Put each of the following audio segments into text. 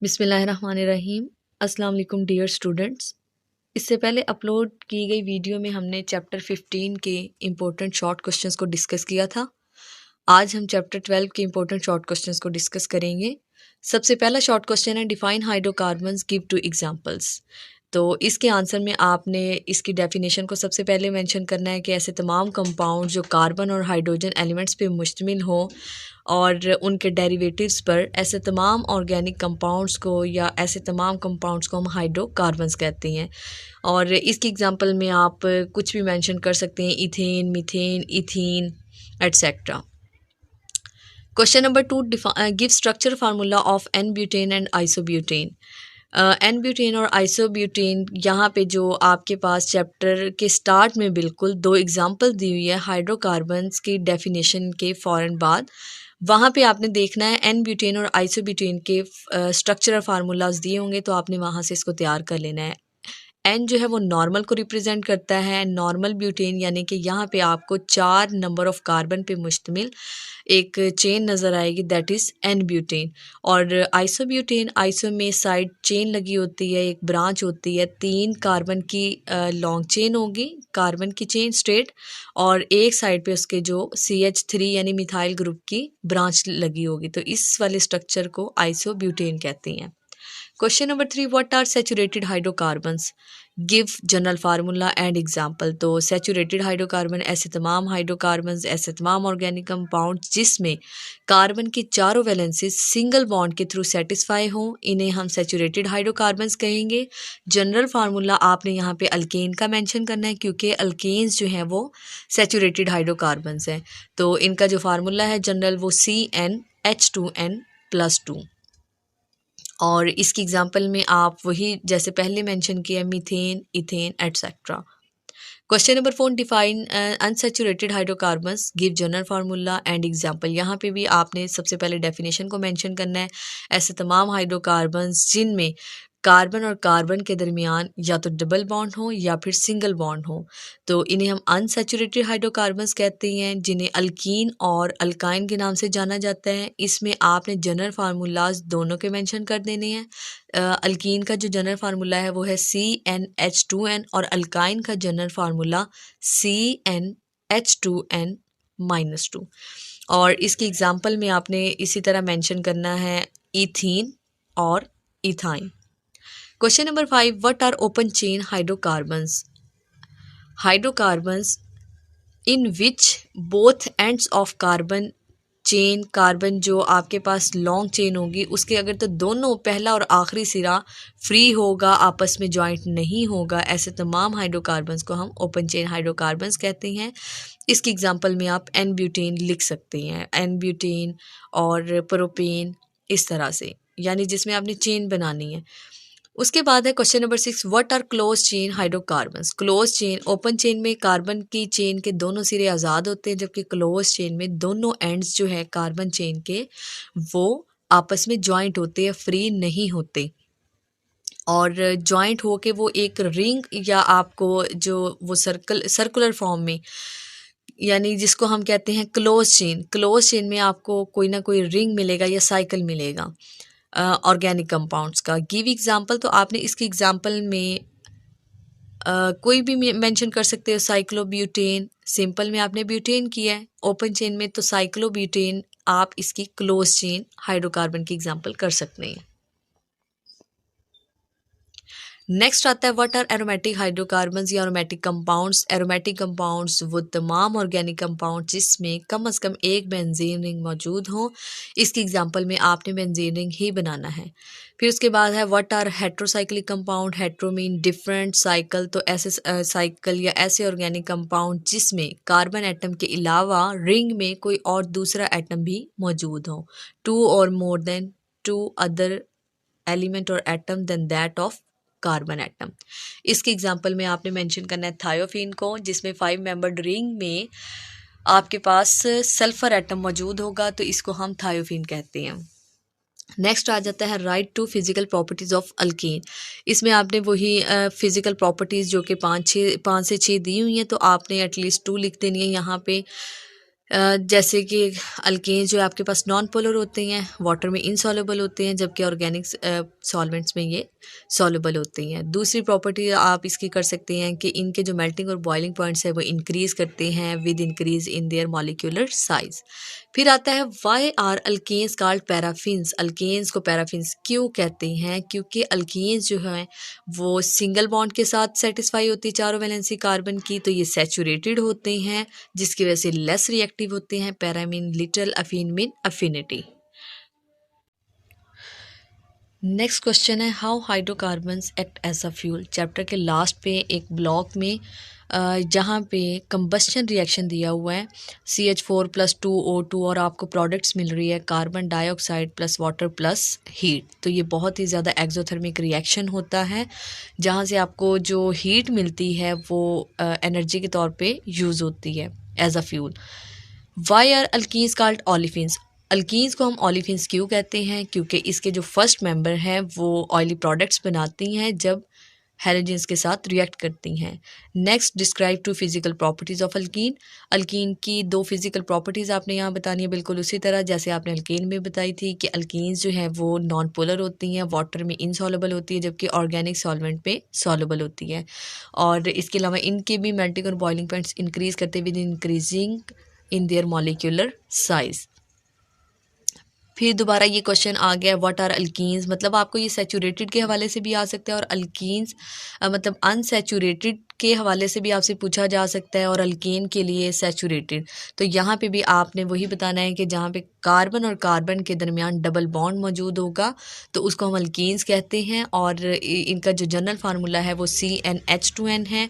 बिस्मिल्लाहिर्रहमानिर्रहीम। अस्सलाम वालेकुम डियर स्टूडेंट्स। इससे पहले अपलोड की गई वीडियो में हमने चैप्टर 15 के इम्पोर्टेंट शॉर्ट क्वेश्चंस को डिस्कस किया था। आज हम चैप्टर 12 के इम्पोर्टेंट शॉर्ट क्वेश्चंस को डिस्कस करेंगे। सबसे पहला शॉर्ट क्वेश्चन है define hydrocarbons give to examples. तो इसके आंसर में आपने इसकी डेफिनेशन को सबसे पहले मेंशन करना है कि ऐसे तमाम कंपाउंड जो कार्बन और हाइड्रोजन एलिमेंट्स पे मुश्तमिल हो और उनके डेरिवेटिव्स पर, ऐसे तमाम ऑर्गेनिक कंपाउंड्स को या ऐसे तमाम कंपाउंड्स को हम हाइड्रोकार्बन्स कहते हैं। और इसकी एग्जांपल में आप कुछ भी मेंशन कर सकते हैं, ethane, methane, ethene etcetera. Question number 2, give structure formula of N butane and isobutane. N butane और आइसोब्यूटेन, यहाँ पे जो आपके पास चैप्टर के स्टार्ट में बिल्कुल दो एग्जांपल दी हुई है हाइड्रोकार्बन्स की डेफिनेशन के फ़ौरन बाद, वहाँ पे आपने देखना है एन ब्यूटेन और आइसोब्यूटेन के स्ट्रक्चरल फार्मूलाज दिए होंगे, तो आपने वहाँ से इसको तैयार कर लेना है। एन जो है वो नॉर्मल को रिप्रेजेंट करता है, नॉर्मल ब्यूटेन यानी कि यहाँ पे आपको 4 नंबर ऑफ कार्बन पे मुश्तमिल एक चेन नज़र आएगी, दैट इज़ एन ब्यूटेन। और आइसोब्यूटेन, आइसो में साइड चेन लगी होती है, एक ब्रांच होती है, 3 कार्बन की लॉन्ग चेन होगी, कार्बन की चेन स्ट्रेट, और एक साइड पे उसके जो CH3 यानी मिथाइल ग्रुप की ब्रांच लगी होगी, तो इस वाले स्ट्रक्चर को आइसोब्यूटेन कहते हैं। Question number 3, what are saturated hydrocarbons, give general formula and example. तो सैचुरेटेड हाइड्रोकार्बन ऐसे तमाम हाइड्रोकार्बन्स, ऐसे तमाम ऑर्गेनिक कंपाउंड जिसमें कार्बन की चारों वैलेंसीज सिंगल बॉन्ड के थ्रू सेटिस्फाई हों, इन्हें हम सैचुरेटेड हाइड्रोकार्बन्स कहेंगे। जनरल फार्मूला आपने यहाँ पे अल्केन का मेंशन करना है, क्योंकि अल्केन्स जो हैं वो सैचुरेटेड हाइड्रोकार्बन्स हैं। तो इनका जो फार्मूला है जनरल वो CnH2n+2। और इसकी एग्जांपल में आप वही जैसे पहले मेंशन किया, methane, ethane etcetera. Question number 4, define unsaturated hydrocarbons, give general formula and example. यहाँ पे भी आपने सबसे पहले डेफिनेशन को मेंशन करना है। ऐसे तमाम हाइड्रोकार्बन्स जिनमें कार्बन और कार्बन के दरमियान या तो डबल बॉन्ड हो या फिर सिंगल बॉन्ड हो, तो इन्हें हम अनसैचुरेटेड हाइड्रोकार्बन्स कहते हैं, जिन्हें अल्कीन और अल्काइन के नाम से जाना जाता है। इसमें आपने जनरल फार्मूलाज दोनों के मेंशन कर देने हैं। अल्कीन का जो जनरल फार्मूला है वो है CnH2n, और अल्काइन का जनरल फार्मूला CnH2n-2। और इसकी एग्जांपल में आपने इसी तरह मेंशन करना है इथीन और ethyne. Question number 5, what are open chain hydrocarbons, hydrocarbons in which both ends of carbon chain, carbon जो आपके पास लॉन्ग चेन होगी उसके अगर तो दोनों पहला और आखिरी सिरा फ्री होगा, आपस में जॉइंट नहीं होगा, ऐसे तमाम हाइड्रोकार्बन्स को हम ओपन चेन हाइड्रोकार्बन्स कहते हैं। इसकी एग्जांपल में आप एन ब्यूटेन लिख सकते हैं, एन ब्यूटेन और प्रोपेन, इस तरह से, यानी जिसमें आपने चेन बनानी है। उसके बाद है question number 6, what are close chain hydrocarbons. Close chain, open chain में कार्बन की चेन के दोनों सिरे आज़ाद होते हैं, जबकि क्लोज चेन में दोनों एंड्स जो है कार्बन चेन के वो आपस में जॉइंट होते हैं, फ्री नहीं होते। और जॉइंट होके वो एक रिंग या आपको जो वो सर्कुलर फॉर्म में, यानी जिसको हम कहते हैं क्लोज चेन, क्लोज चेन में आपको कोई ना कोई रिंग मिलेगा या साइकिल मिलेगा ऑर्गेनिक कंपाउंड्स का। गिव एग्जांपल, तो आपने इसकी एग्जांपल में कोई भी मेंशन कर सकते हो, साइक्लोब्यूटेन, सिंपल में आपने ब्यूटेन किया है, ओपन चेन में तो साइक्लोब्यूटेन आप इसकी क्लोज चेन हाइड्रोकार्बन की एग्जांपल कर सकते हैं। नेक्स्ट आता है व्हाट आर एरोमेटिक हाइड्रोकार्बन्स या एरोमेटिक कंपाउंड्स। एरोमेटिक कंपाउंड्स वो तमाम ऑर्गेनिक कंपाउंड जिसमें कम से कम एक बेंजीन रिंग मौजूद हो, इसकी एग्जांपल में आपने बेंजीन रिंग ही बनाना है। फिर उसके बाद है what are heterocyclic compound, hetero mean different, cycle तो ऐसे साइकिल या ऐसे ऑर्गेनिक कंपाउंड जिसमें कार्बन एटम के अलावा रिंग में कोई और दूसरा एटम भी मौजूद हो, 2 or more than 2 other element or atom than that of carbon atom. इसकी एग्जांपल में आपने मेंशन करना है थायोफीन को, जिसमें 5 मेंबर्ड रिंग में आपके पास सल्फर एटम मौजूद होगा, तो इसको हम थायोफीन कहते हैं। नेक्स्ट आ जाता है right to physical properties of alkene. इसमें आपने वही फिजिकल प्रॉपर्टीज़ जो कि 5 से 6 दी हुई हैं, तो आपने एटलीस्ट 2 लिख देनी है यहाँ पे। जैसे कि अल्केन जो है आपके पास नॉन पोलर होते हैं, वाटर में इनसॉल्युबल होते हैं, जबकि ऑर्गेनिक सॉल्वेंट्स में ये सॉल्युबल होते हैं। दूसरी प्रॉपर्टी आप इसकी कर सकते हैं कि इनके जो मेल्टिंग और बॉइलिंग पॉइंट्स है वो इंक्रीज करते हैं with increase in their molecular size. फिर आता है why are alkanes called paraffins. Alkanes को पैराफिन्स क्यों कहते हैं? क्योंकि अल्केन्स जो हैं वो सिंगल बॉन्ड के साथ सेटिस्फाई होती है चारों वैलेंसी कार्बन की, तो ये सैचुरेटेड होते हैं जिसकी वजह से लेस रिएक्टिव होते हैं। Para mean little, affin mean affinity. Next question है how hydrocarbons act as a fuel. Chapter के लास्ट पे एक ब्लॉक में जहाँ पे कंबस्शन रिएक्शन दिया हुआ है CH4+2O2 और आपको प्रोडक्ट्स मिल रही है carbon dioxide plus water plus heat. तो ये बहुत ही ज़्यादा एक्सोथर्मिक रिएक्शन होता है जहाँ से आपको जो हीट मिलती है वो एनर्जी के तौर पे यूज़ होती है as a fuel. Why are alkenes called olefins. Alkenes को हम ऑलिफिन्स क्यों कहते हैं? क्योंकि इसके जो फर्स्ट मेंबर हैं वो ऑयली प्रोडक्ट्स बनाती हैं जब हैलोजेंस के साथ रिएक्ट करती हैं। Next describe two physical properties of alkene. Alkene की दो फिजिकल प्रॉपर्टीज़ आपने यहाँ बतानी है, बिल्कुल उसी तरह जैसे आपने अल्केन में बताई थी कि अल्कीन्स जो है वो नॉन पोलर होती हैं, वाटर में इनसॉल्युबल होती है, जबकि ऑर्गेनिक सॉल्वेंट पे सॉल्युबल होती है। और इसके अलावा इनके भी मेल्टिंग और बॉइलिंग पॉइंट्स इंक्रीज करते with increasing in their molecular size. फिर दोबारा ये क्वेश्चन आ गया व्हाट आर अल्कीन्स। मतलब आपको ये सैचुरेटेड के हवाले से भी आ सकता है और अल्कीन्स मतलब अनसैचुरेटेड के हवाले से भी आपसे पूछा जा सकता है और अल्केन के लिए सैचुरेटेड। तो यहाँ पे भी आपने वही बताना है कि जहाँ पे कार्बन और कार्बन के दरमियान डबल बॉन्ड मौजूद होगा तो उसको हम अल्कीन्स कहते हैं और इनका जो जनरल फार्मूला है वो CnH2n है।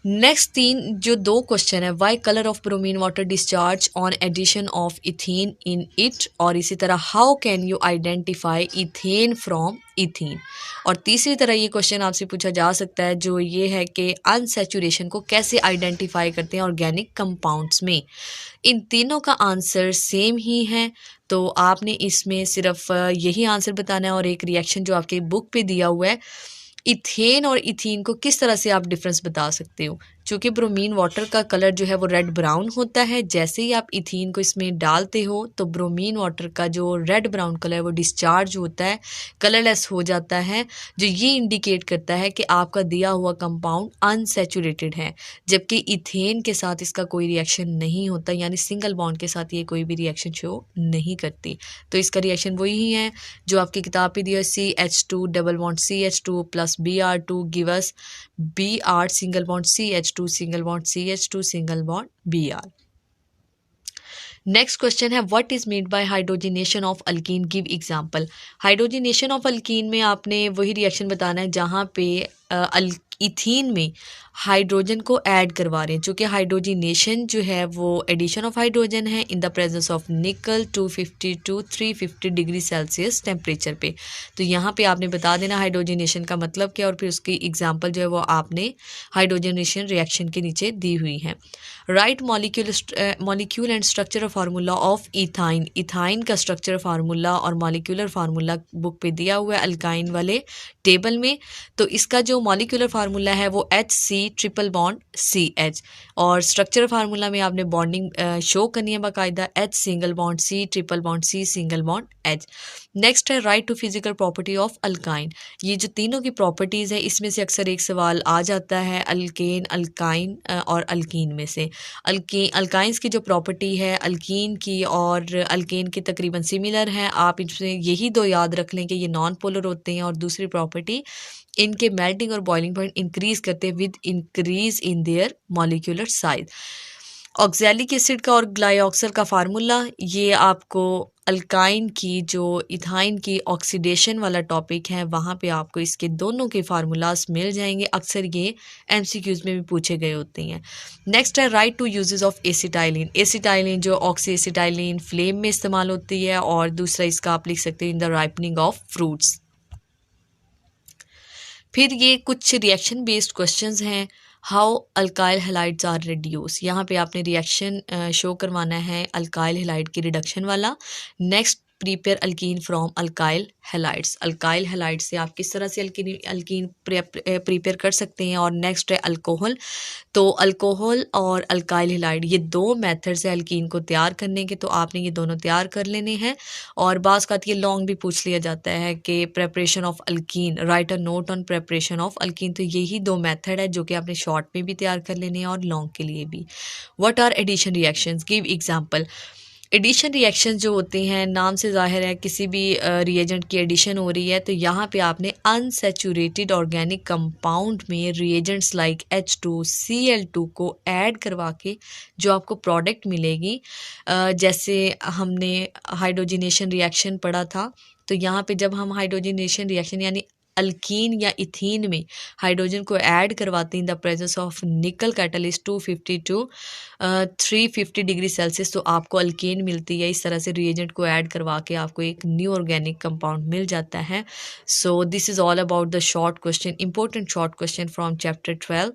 नेक्स्ट जो दो क्वेश्चन है why colour of bromine water discharge on addition of ethene in it, और इसी तरह how can you identify ethane from ethene. और तीसरी तरह ये क्वेश्चन आपसे पूछा जा सकता है जो ये है कि अनसैचुरेशन को कैसे आइडेंटिफाई करते हैं ऑर्गेनिक कंपाउंड्स में। इन तीनों का आंसर सेम ही है, तो आपने इसमें सिर्फ यही आंसर बताना है और एक रिएक्शन जो आपके बुक पे दिया हुआ है इथेन और इथीन को किस तरह से आप डिफरेंस बता सकते हो। चूँकि ब्रोमीन वाटर का कलर जो है वो रेड ब्राउन होता है, जैसे ही आप इथीन को इसमें डालते हो तो ब्रोमीन वाटर का जो रेड ब्राउन कलर है वो डिस्चार्ज होता है, कलरलेस हो जाता है, जो ये इंडिकेट करता है कि आपका दिया हुआ कंपाउंड अनसैचुरेटेड है। जबकि इथेन के साथ इसका कोई रिएक्शन नहीं होता, यानी सिंगल बॉन्ड के साथ ये कोई भी रिएक्शन शो नहीं करती। तो इसका रिएक्शन वही है जो आपकी किताब पे दिया CH2 double bond CH2 plus Br2 give us Br single bond CH2 single bond CH2 single bond Br। Next question है what is made by hydrogenation of alkene, give example. Hydrogenation of alkene में आपने वही reaction बताना है जहाँ पे ethene में hydrogen को ऐड करवा रहे हैं, चूँकि हाइड्रोजिनेशन जो है वो एडिशन ऑफ हाइड्रोजन है इन द प्रेजेंस ऑफ निकल 250 to 350 डिग्री सेल्सियस टेम्परेचर पे। तो यहाँ पे आपने बता देना हाइड्रोजिनेशन का मतलब क्या और फिर उसकी एग्जांपल जो है वो आपने हाइड्रोजनेशन रिएक्शन के नीचे दी हुई है। Right molecule and structure formula of ethyne. Ethyne का स्ट्रक्चर फार्मूला और मॉलिक्यूलर फार्मूला बुक पे दिया हुआ है अल्काइन वाले टेबल में। तो इसका जो मॉलिक्यूलर फार्मूला है वो HC ट्रिपल बॉन्ड CH, और स्ट्रक्चर फार्मूला में आपने बॉन्डिंग शो करनी है बाकायदा H single bond C triple bond C single bond H। Next है right to physical property of alkyne. ये जो तीनों की प्रॉपर्टीज़ है इसमें से अक्सर एक सवाल आ जाता है अल्केन, अल्काइन और अल्कीन में से। अल्काइंस की जो प्रॉपर्टी है अल्कीन की और अल्केन की तकरीबन सिमिलर है, आप इसमें यही दो याद रख लें कि ये नॉन पोलर होते हैं और दूसरी प्रॉपर्टी इनके मेल्टिंग और बॉइलिंग पॉइंट इंक्रीज करते हैं with increase in their molecular size. Oxalic acid का और ग्लाइऑक्सल का फार्मूला ये आपको अल्काइन की जो इथाइन की ऑक्सीडेशन वाला टॉपिक है वहाँ पे आपको इसके दोनों के फार्मूलाज मिल जाएंगे, अक्सर ये MCQs में भी पूछे गए होते हैं। नेक्स्ट है right two uses of acetylene. Acetylene जो ऑक्सी एसिटाइलिन फ्लेम में इस्तेमाल होती है और दूसरा इसका आप लिख सकते हैं in the ripening of fruits. फिर ये कुछ रिएक्शन बेस्ड क्वेश्चंस हैं। How alkyl halides are reduce. यहाँ पे आपने रिएक्शन शो करवाना है अल्काइल हैलाइड की रिडक्शन वाला। Next prepare alkene from alkyl halides. Alkyl halide से आप किस तरह से अल्कीन प्रिपेयर कर सकते हैं। और नेक्स्ट है अल्कोहल। तो अल्कोहल और अल्काइल हैलाइड ये दो मेथड्स है अल्कीन को तैयार करने के, तो आपने ये दोनों तैयार कर लेने हैं। और बाज़ का ये लॉन्ग भी पूछ लिया जाता है कि preparation of alkyne, right a note on preparation of alkyne. तो यही दो मेथड है जो कि आपने शॉर्ट में भी तैयार कर लेने हैं और लॉन्ग के लिए भी। What are addition reactions, give example. Addition reaction जो होते हैं, नाम से जाहिर है किसी भी रिएजेंट की एडिशन हो रही है, तो यहाँ पे आपने अनसैचुरेटेड ऑर्गेनिक कंपाउंड में रिएजेंट्स लाइक H2Cl2 को ऐड करवा के जो आपको प्रोडक्ट मिलेगी, जैसे हमने हाइड्रोजनेशन रिएक्शन पढ़ा था, तो यहाँ पे जब हम हाइड्रोजनेशन रिएक्शन यानी अल्कीन या इथीन में हाइड्रोजन को ऐड करवाते हैं in the presence of nickel catalyst 250 to 350 degree Celsius, तो आपको अल्केन मिलती है। इस तरह से रिएजेंट को ऐड करवा के आपको एक न्यू ऑर्गेनिक कंपाउंड मिल जाता है। So this is all about the short question, important short question from chapter 12।